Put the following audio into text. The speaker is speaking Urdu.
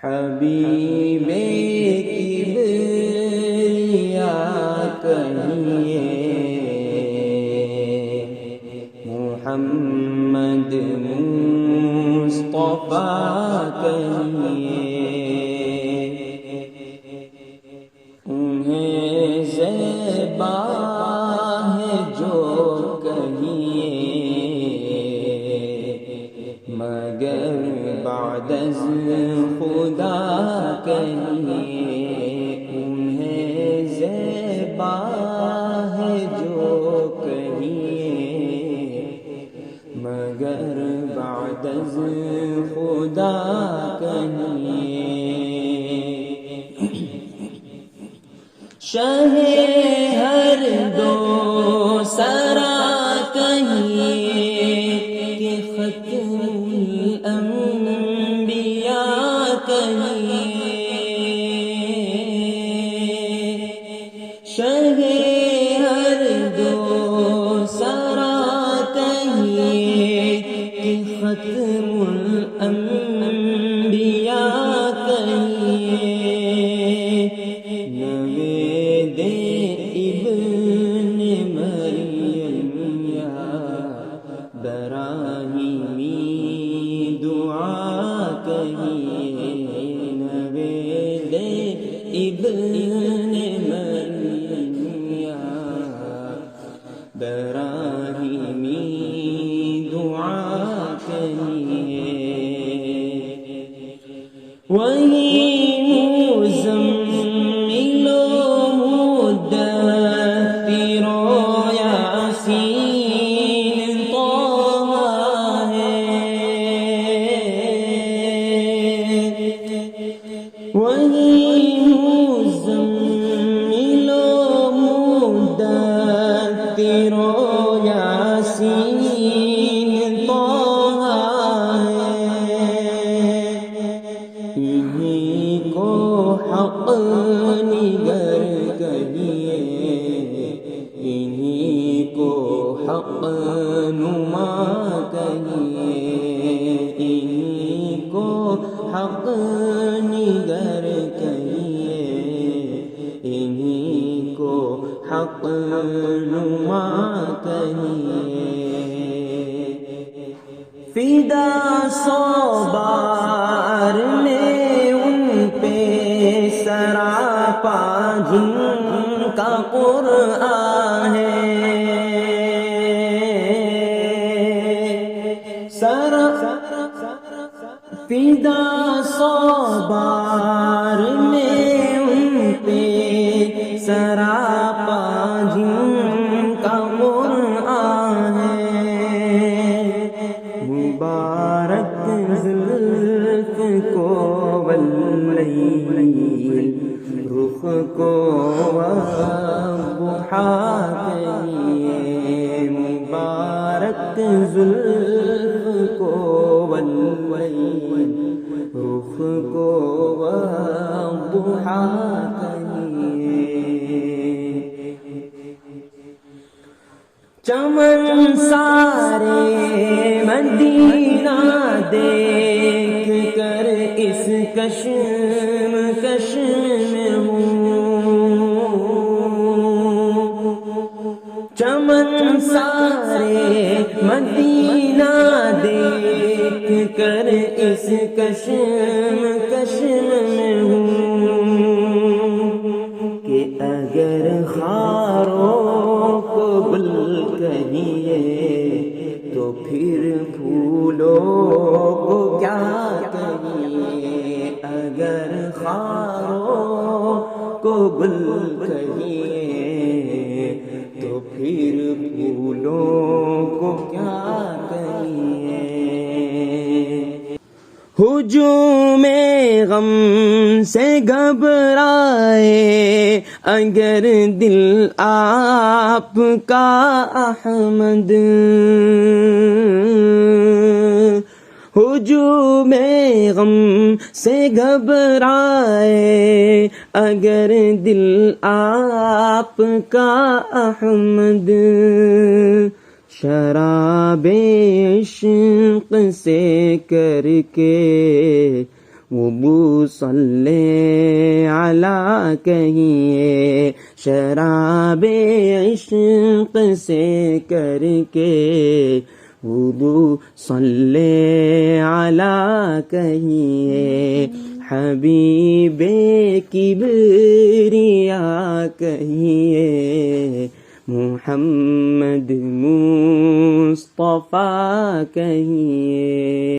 حبیب کبریا کہیے، محمد مصطفیٰ کہیے، انہیں زیبا ہے جو کہیے، مگر بعد از خدا کہیے، انہیں زیبا ہے جو کہیے، مگر بعد از خدا کہیے۔ شہ ہر دو سرا کہیے کہ ختم الانبیاء کہیے، شہ ہر دو سرا کہیے کہ ختم الانبیاء کہیے، نوید ابن مریم یا براہیمی دعا کہیے، نوید ابن مریم یا براہیمی دعا کہیے، وہی مزمل و مدثر و یاسین طہ ہے، وہی مزمل و مدثر و یاسین طہ ہے، انہی کو حق نگر کہیے، انہی کو حق نما کہیے، انہی کو حق نگر کہیے، انہی کو حق نما کہیے، فدا سو بار میں ان پہ سراپا جن کا قرآن ہے، فدا سو بار میں ان پہ سراپا جن کا قرآن ہے، مبارک زلف کو واللیل، رخ کو والضحیٰ کہیے، مبارک زلف کو واللیل، رخ کو والضحیٰ کہیے، چمن سارے مدینہ دیکھ کر اس کشمکش میں ہوں، چمن سارے مدینہ دیکھ کر اس کشمکش میں ہوں، کہ اگر خاروں کو گل کہیے تو پھر پھولوں کو کیا کہیے، اگر خاروں کو گل کہیے تو پھر پھولوں کو کیا کہیے، ہجوم غم سے گھبرائے اگر دل آپ کا احمد، ہجوم غم سے گھبرائے اگر دل آپ کا احمد، شراب عشق سے کر کے وضو صلی علی کہیے شراب عشق سے کر کے وضو صلی علی کہیے حبیب کبریا کہیے محمد مصطفیٰ کہیے